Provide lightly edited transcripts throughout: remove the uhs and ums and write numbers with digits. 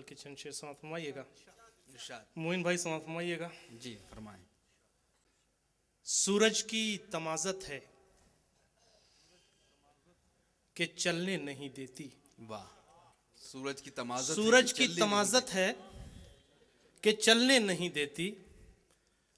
के चंद शेर समाप्त फरमाइएगा। इरशाद। मोइन भाई समाप्त फरमाइएगा। जी फरमाएं। सूरज की तमाजत है कि चलने नहीं देती। वाह। सूरज की तमाजत सूरज की तमाजत है कि चलने नहीं देती,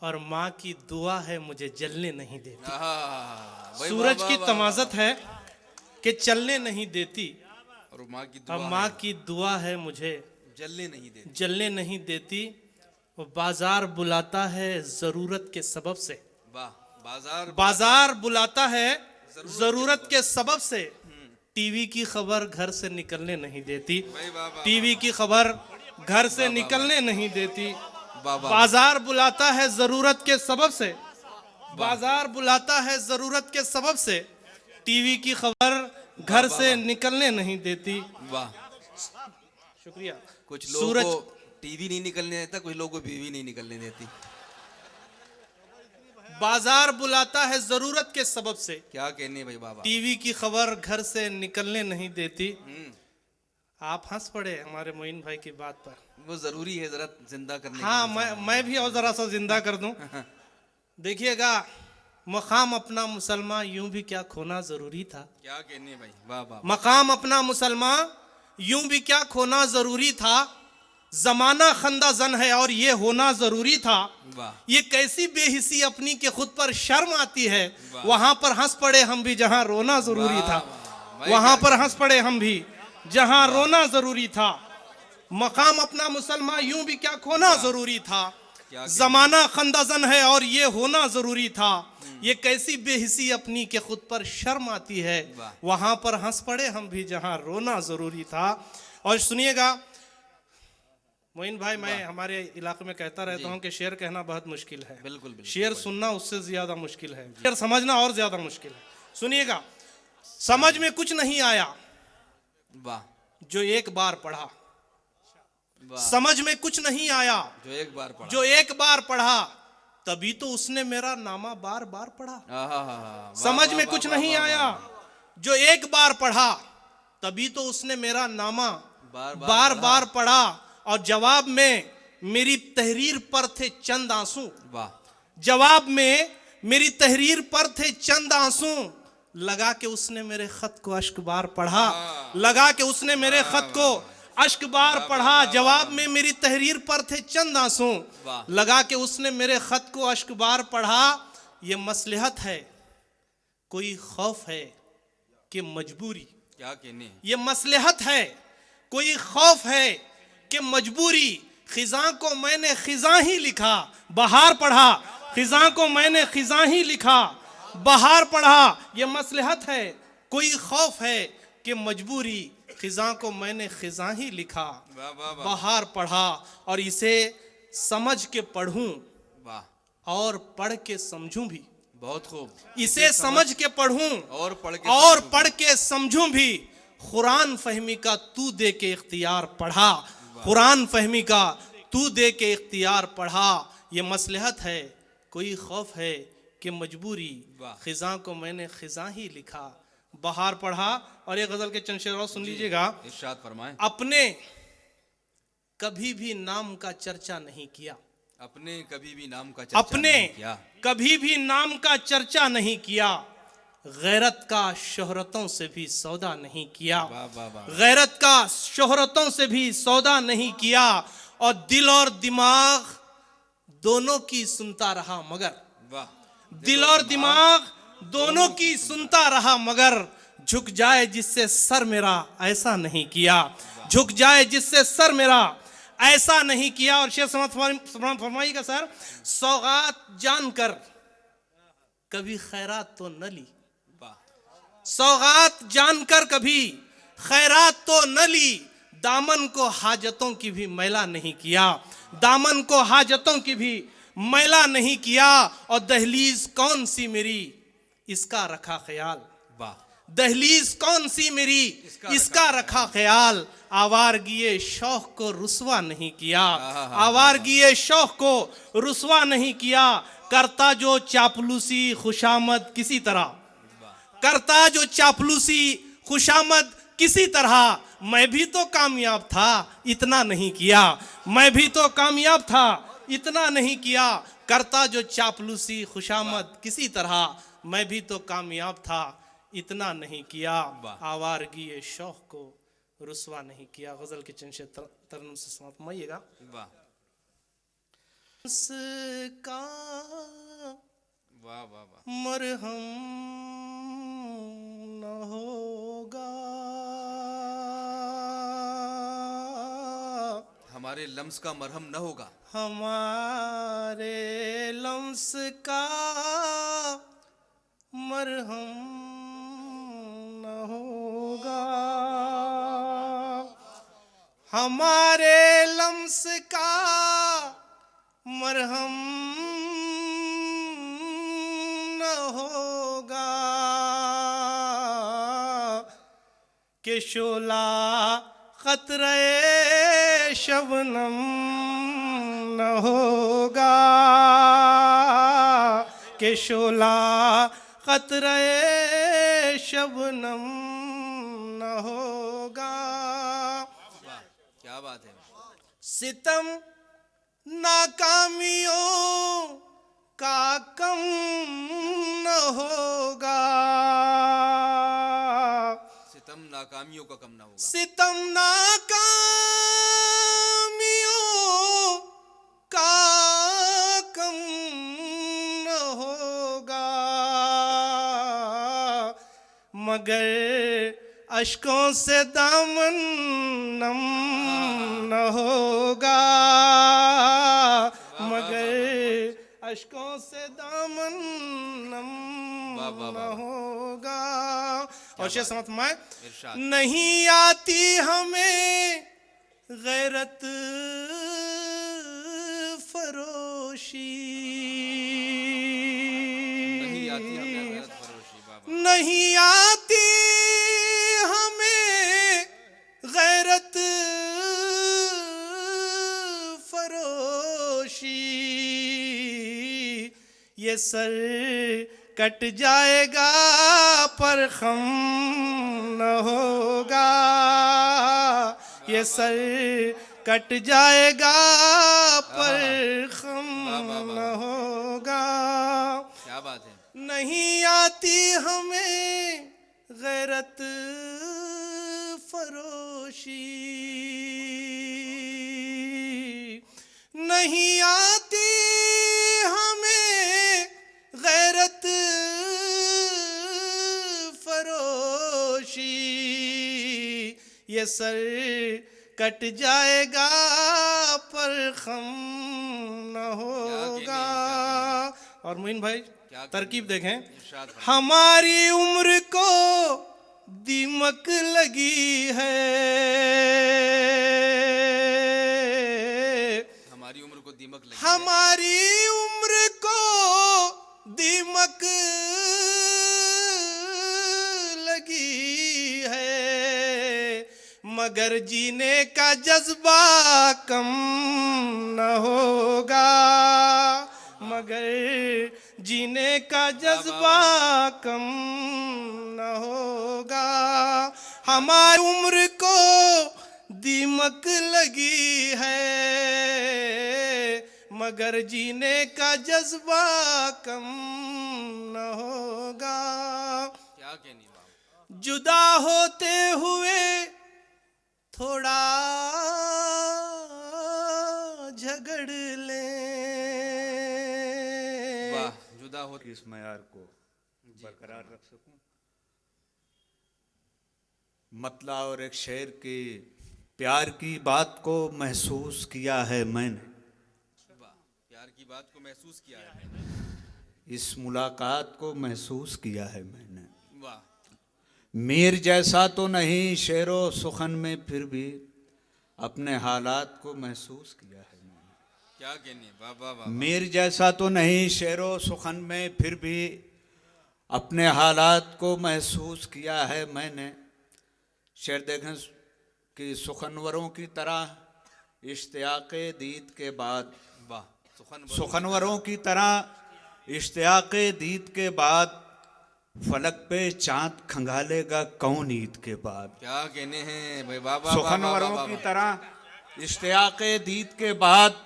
और माँ की दुआ है मुझे जलने नहीं देती। सूरज की तमाजत है कि चलने नहीं देती, और माँ की दुआ है मुझे जलने नहीं देती। वो बाजार बुलाता है जरूरत के सबब से। वाह। बाजार बुलाता है जरूरत के सबब से। टीवी की खबर घर से निकलने नहीं देती। टीवी की खबर घर से निकलने नहीं देती। बाजार बुलाता है जरूरत के सबब से। बाजार बुलाता है जरूरत के सबब से। टीवी की खबर घर से निकलने नहीं देती। वाह। शुक्रिया। कुछ लोगों को टीवी नहीं निकलने देता, कुछ लोगों को बीवी नहीं निकलने देती। बाजार बुलाता है जरूरत के सबब से। क्या कहने भाई बाबा। टीवी की खबर घर से निकलने नहीं देती। आप हंस पड़े हमारे मोइन भाई की बात पर। वो जरूरी है जरा जिंदा करने। हाँ, मैं भी और जरा सा जिंदा कर दूं। देखिएगा, मकाम अपना मुसलमान यूं भी क्या खोना जरूरी था। क्या कहने भाई। वाह वाह। मकाम अपना मुसलमान यूं भी क्या खोना जरूरी था। जमाना खंदा जन है और ये होना जरूरी था। ये कैसी बेहिसी अपनी के खुद पर शर्म आती है। वहां पर हंस पड़े हम भी जहां रोना जरूरी था। वहां पर हंस पड़े हम भी जहां रोना जरूरी था। मकाम अपना मुसलमान यूं भी क्या खोना जरूरी था। जमाना खंदा जन है और ये होना जरूरी था। ये कैसी बेहिसी अपनी के खुद पर शर्म आती है। वहां पर हंस पड़े हम भी जहां रोना जरूरी था। और सुनिएगा मोइन भाई, मैं हमारे इलाके में कहता रहता हूँ कि शेर कहना बहुत मुश्किल है। बिल्कुल। शेर सुनना उससे ज्यादा मुश्किल है। शेर समझना और ज्यादा मुश्किल है। सुनिएगा, समझ में कुछ नहीं आया वाह जो एक बार पढ़ा। समझ में कुछ नहीं आया जो एक बार पढ़ा, तभी तो उसने मेरा नामा बार बार पढ़ा। समझ में कुछ नहीं आया जो एक बार पढ़ा, तभी तो उसने मेरा नामा बार बार पढ़ा। और जवाब में मेरी तहरीर पर थे चंद आंसू। जवाब में मेरी तहरीर पर थे चंद आंसू। लगा के उसने मेरे खत को अश्क बार पढ़ा। लगा के उसने मेरे खत को अश्क बार पढ़ा। जवाब में मेरी तहरीर पर थे चंद आंसू। लगा के उसने मेरे खत को अश्क बार पढ़ा। ये मसलहत है कोई खौफ है कि मजबूरी। क्या कहने। ये मसलहत है कोई खौफ है कि मजबूरी। खिजा को मैंने खिजा ही लिखा, बहार पढ़ा। खिजा को मैंने खिजा ही लिखा, बहार पढ़ा। ये मसलहत है कोई खौफ है कि मजबूरी। खिजा को मैंने खिजा ही लिखा, बहार पढ़ा। और इसे समझ के पढ़ूं और पढ़ के समझूं भी। बहुत खूब। इसे समझ के पढ़ूं और पढ़ के समझूं भी। कुरान फहमी का तू दे के इख्तियार पढ़ा। कुरान फहमी का तू दे के इख्तियार पढ़ा। ये मसलहत है कोई खौफ है कि मजबूरी। खिजा को मैंने खिजा ही लिखा, बहार पढ़ा। और ये गजल के चंद शेर और सुन लीजिएगा। इरशाद फरमाएं। अपने कभी भी नाम का चर्चा नहीं किया। अपने कभी भी नाम का चर्चा नहीं किया। कभी भी नाम का चर्चा नहीं किया। गैरत का शोहरतों से भी सौदा नहीं किया। गैरत का शोहरतों से भी सौदा नहीं किया। और दिल और दिमाग दोनों की सुनता रहा मगर। दिल और दिमाग दोनों की सुनता रहा मगर। झुक जाए जिससे सर मेरा ऐसा नहीं किया। झुक जाए जिससे सर मेरा ऐसा नहीं किया। और शेर समाप्त फरमाइएगा सर। सौगात जानकर कभी खैरात तो न ली। सौगात जानकर कभी खैरात तो न ली। दामन को हाजतों की भी मैला नहीं किया। दामन को हाजतों की भी मैला नहीं किया। और दहलीज कौन सी मेरी इसका रखा ख्याल। दहलीज कौन सी मेरी इसका रखा ख्याल। आवारगी शौक को रुसवा नहीं किया। आवारगी शौक को रुसवा नहीं किया। करता जो चापलूसी खुशामद किसी तरह। करता जो चापलूसी खुशामद किसी तरह। मैं भी तो कामयाब था, इतना नहीं किया। मैं भी तो कामयाब था, इतना नहीं किया। करता जो चापलूसी खुशामद किसी तरह, मैं भी तो कामयाब था, इतना नहीं किया। वाह। आवारगी शौक को रुसवा नहीं किया। गजल के चंद शेर तरन्नुम से समाप्त माइएगा। वाह उसका वाह वाह वाह। मरहम न होगा, हमारे लम्स का मरहम न होगा। हमारे लम्स का मरहम न होगा। हमारे लम्स का मरहम न होगा, कि शोला खतरे शबनम न होगा, कि शोला खतरे शबनम न होगा। वाह क्या बात है। सितम नाकामियों का कम न होगा, सितम नाकामियों का कम ना होगा। सितम नाकामियों का कम न होगा, मगर अश्कों से दामन नम न होगा, मगर अश्कों से दामन नम वाह, वाह, न वाह। होगा। और शेर समाप्त फरमाए, इरशाद। नहीं आती हमें गैरत फरोशी, नहीं आती हमें गैरत फरोशी। वाह वाह। नहीं आती हमें गैरत फरोशी, ये सर कट जाएगा पर खम न होगा, ये सर कट जाएगा पर खम न होगा। क्या बात है। नहीं आती हमें गैरत फरोशी, नहीं आती हमें गैरत फरोशी, ये सर कट जाएगा पर खम न होगा। और मोइन भाई तरकीब देखें, इरशाद फरमाइए। हमारी उम्र को दीमक लगी है, हमारी उम्र को दीमक लगी है। हमारी उम्र को दीमक लगी है, मगर जीने का जज्बा कम न होगा, मगर जीने का जज्बा कम न होगा। हमारी उम्र को दीमक लगी है, मगर जीने का जज्बा कम न होगा। क्या कहनी बाप। जुदा होते हुए थोड़ा झगड़ लें, वाह जुदा हो। इस मयार को बरकरार रख सकूं। मतला और एक शेर की प्यार की बात को महसूस किया है मैंने, वाह प्यार की बात को महसूस किया है मैंने। इस मुलाकात को महसूस किया है मैंने। वाह मीर जैसा तो नहीं शेरो सुखन में, फिर भी अपने हालात को महसूस किया है मैंने। क्या कहनी। वाह वाह वाह। मीर जैसा तो नहीं शेरो सुखन में, फिर भी अपने हालात को महसूस किया है मैंने। शेर देखें कि सुखनवरों की तरह इश्तियाक़े दीद के बाद, वाह सुखनवरों की तरह इश्तियाक़े दीद के बाद फलक पे चांद खंगालेगा कौन ईद के बाद। क्या कहने हैं भाई, वाह वाह वाह, सुखनवरों वाह, की वाह, तरह इश्तियाक़े दीद के बाद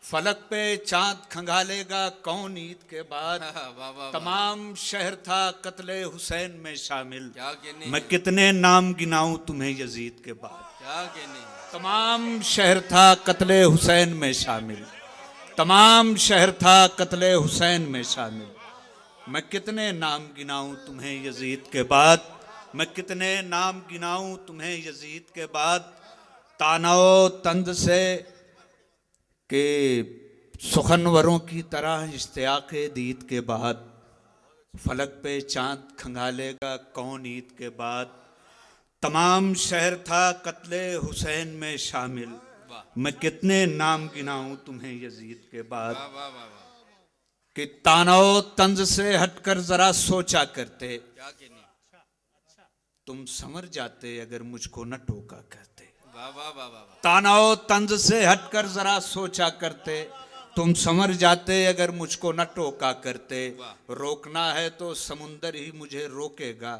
फलक पे चांद खंगालेगा कौन ईद के बाद। वाह, वाह, वाह, तमाम शहर था कत्ले हुसैन में शामिल, क्या कहने मैं हैं, कितने नाम गिनाऊं तुम्हें यजीद के बाद। क्या कहने हैं, तमाम शहर था कत्ले हुसैन में शामिल, तमाम शहर था कत्ले हुसैन में शामिल, मैं कितने नाम गिनाऊं तुम्हें यजीद के बाद। मैं कितने नाम गिनाऊं तुम्हें यजीद के बाद। तानाओ तंद से के सुखनवरों की तरह इश्तियाक़े दीद के बाद फलक पे चांद खंगालेगा कौन ईद के बाद। तमाम शहर था कत्ले हुसैन में शामिल, मैं कितने नाम गिनाऊं तुम्हें यजीद के बाद। वाह वाह वाह, वाह, कि तानाओ तंज से हटकर जरा सोचा करते, क्या कहने हैं, तुम समझ जाते अगर मुझको न टोका करते। वाह वाह वाह, वाह, वाह, तानाओ तंज से हटकर जरा सोचा करते, तुम समझ जाते अगर मुझको न टोका करते। रोकना है तो समुंदर ही मुझे रोकेगा,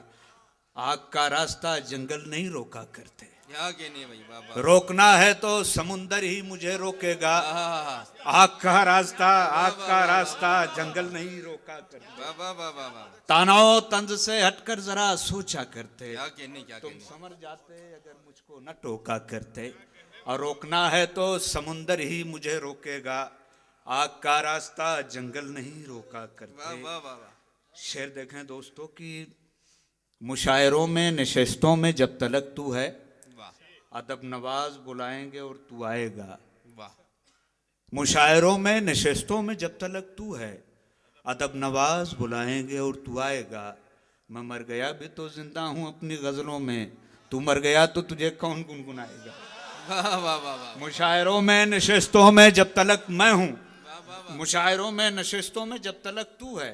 आग का रास्ता जंगल नहीं रोका करते। क्या कहने हैं भाई, वाह वाह, रोकना है तो समुंदर ही मुझे रोकेगा, वाह आग का रास्ता जंगल नहीं रोका करते। वाह वाह वाह, वाह, वाह, तानाओ तंज से हटकर जरा सोचा करते, क्या कहने, क्या तुम कहने, समझ जाते अगर मुझको न टोका करते। और रोकना है तो समुंदर ही मुझे रोकेगा, आग का रास्ता जंगल नहीं रोका वाह करते। वाह वाह, वाह, शेर देखें दोस्तों कि मुशायरों में नशस्तों में जब तलक तू है, वाह अदब नवाज बुलाएंगे और तू आएगा। वाह, मुशायरों में नशस्तों में जब तलक तू है, अदब नवाज बुलाएंगे और तू आएगा। मैं मर गया भी तो जिंदा हूँ अपनी गजलों में, तू मर गया तो तुझे कौन गुनगुनाएगा। वाह वाह वाह, वाह, मुशायरों में नशस्तों में जब तलक मैं हूँ, वाह वाह वाह, मुशायरों में नशस्तों में जब तलक तू है,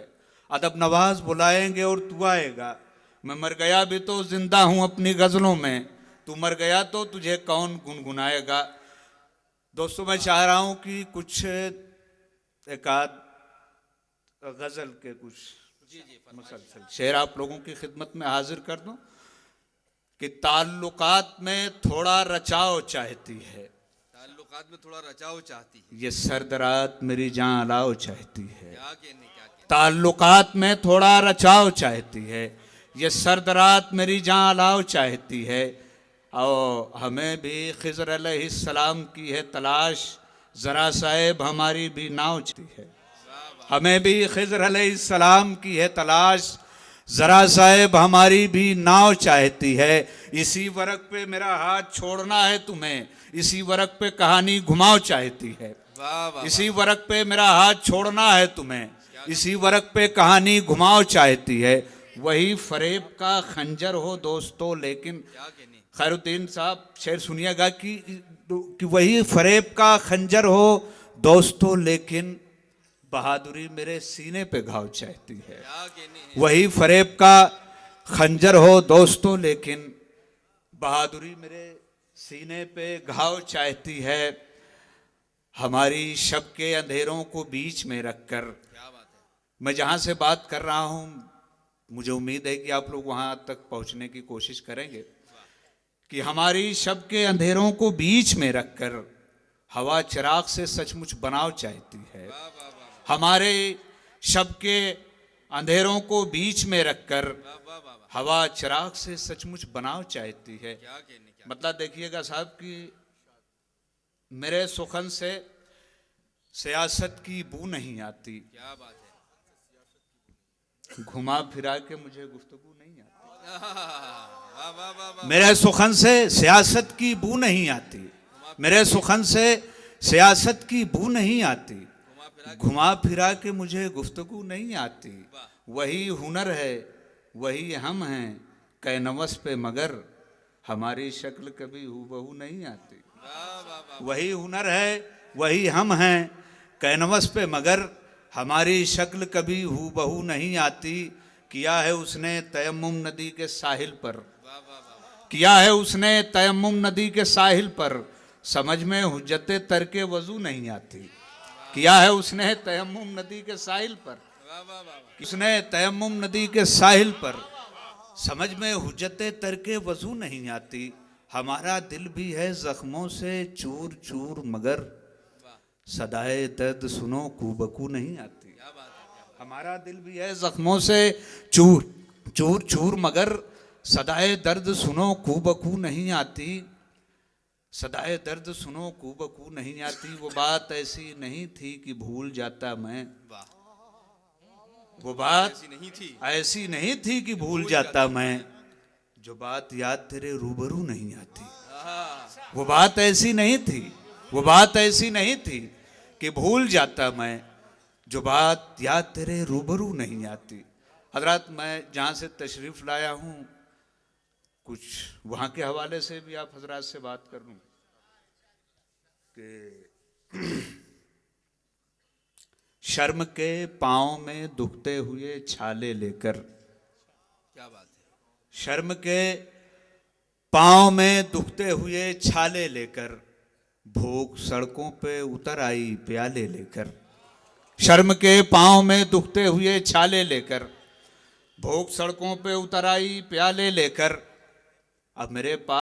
अदब नवाज बुलाएंगे और तू आएगा। मैं मर गया भी तो जिंदा हूँ अपनी गजलों में, तू मर गया तो तुझे कौन गुनगुनाएगा। दोस्तों मैं चाह रहा हूँ कि कुछ एक आध गजल के कुछ जी जी, मुसलसल शेर आप लोगों की खिदमत में हाजिर कर दूं कि ताल्लुकात में थोड़ा रचाव चाहती है, ताल्लुकात में थोड़ा रचाव चाहती है। ये सर्द रात मेरी जान अलाव चाहती है। क्या कहने, क्या कहने, ताल्लुकात में थोड़ा रचाव चाहती है, ये सर्द रात मेरी जान अलाव चाहती है। और हमें भी खिज़र अलैहिस्सलाम की है तलाश, ज़रा साहिब हमारी भी नाव चाहती है। हमें भी खिज़र अलैहिस्सलाम की है तलाश, ज़रा साहिब हमारी भी नाव चाहती है। इसी वर्क पे मेरा हाथ छोड़ना है तुम्हें, इसी वर्क पे कहानी घुमाओ चाहती है। वाह वाह, इसी वर्क पे मेरा हाथ छोड़ना है तुम्हें, इसी वर्क पे कहानी घुमाओ चाहती है। वही फरेब का खंजर हो दोस्तों लेकिन, क्या कहने, खैरुद्दीन साहब शेर सुनिएगा कि वही फरेब का खंजर हो दोस्तों लेकिन बहादुरी मेरे सीने पे घाव चाहती है। क्या कहने, वही फरेब का खंजर हो दोस्तों लेकिन बहादुरी मेरे सीने पे घाव चाहती है। हमारी शब के अंधेरों को बीच में रखकर, क्या बात है, मैं जहाँ से बात कर रहा हूँ मुझे उम्मीद है कि आप लोग वहाँ तक पहुँचने की कोशिश करेंगे कि हमारी शब के अंधेरों को बीच में रखकर हवा चिराग से सचमुच बनाव चाहती है। वाह वाह वाह, हमारे शब के अंधेरों को बीच में रखकर वाह वाह वाह, वाह, हवा चिराग से सचमुच बनाव चाहती है। क्या कहने, क्या, मतलब देखिएगा साहब कि मेरे सुखन से सियासत की बू नहीं आती, क्या बात है, घुमा फिरा के मुझे गुफ्तगू नहीं आती। वाह वाह वाह, वाह, मेरे सुखन से सियासत की बू नहीं आती, मेरे सुखन से सियासत की बू नहीं आती, घुमा फिरा के मुझे गुफ्तगू नहीं आती। वही हुनर है वही हम हैं कैनवस पे मगर हमारी शक्ल कभी हूबहू नहीं आती। वाह वाह वाह, वही हुनर है वही हम हैं कैनवस पे मगर हमारी शक्ल कभी हूबहू नहीं आती। किया है उसने तयम्मुम नदी के साहिल पर, वाह वाह वाह, किया है उसने तयम्मुम नदी के साहिल पर, समझ में हुज्जत तरके वजू नहीं आती। किया है उसने तयम्मुम नदी के साहिल पर, वाह वाह वाह। उसने तयम्मुम नदी के साहिल पर समझ में हुज्जते तरके वजू नहीं आती, हमारा दिल भी है जख्मों से चूर चूर मगर सदाए दर्द सुनो कूबकू नहीं आती। क्या बात है, हमारा दिल भी है जख्मों से चूर चूर चूर मगर सदाए दर्द सुनो कूबकू नहीं आती। सदाए दर्द सुनो कूबकू नहीं आती। वो बात ऐसी नहीं थी कि भूल जाता मैं, वाह। वो बात ऐसी नहीं थी, ऐसी नहीं थी कि भूल जाता मैं, जो बात याद तेरे रूबरू नहीं आती। आहा, वो बात ऐसी नहीं थी, वो बात ऐसी नहीं थी कि भूल जाता मैं, जो बात याद तेरे रूबरू नहीं आती। हजरत, मैं जहाँ से तशरीफ लाया हूँ कुछ वहाँ के हवाले से भी आप हजरत से बात कर लूँ कि शर्म के पाँव में दुखते हुए छाले लेकर, क्या बात है, शर्म के पाँव में दुखते हुए छाले लेकर भूख सड़कों पे उतर आई प्याले लेकर। शर्म के पाँव में दुखते हुए छाले लेकर भूख सड़कों पे उतर आई प्याले लेकर। अब मेरे पास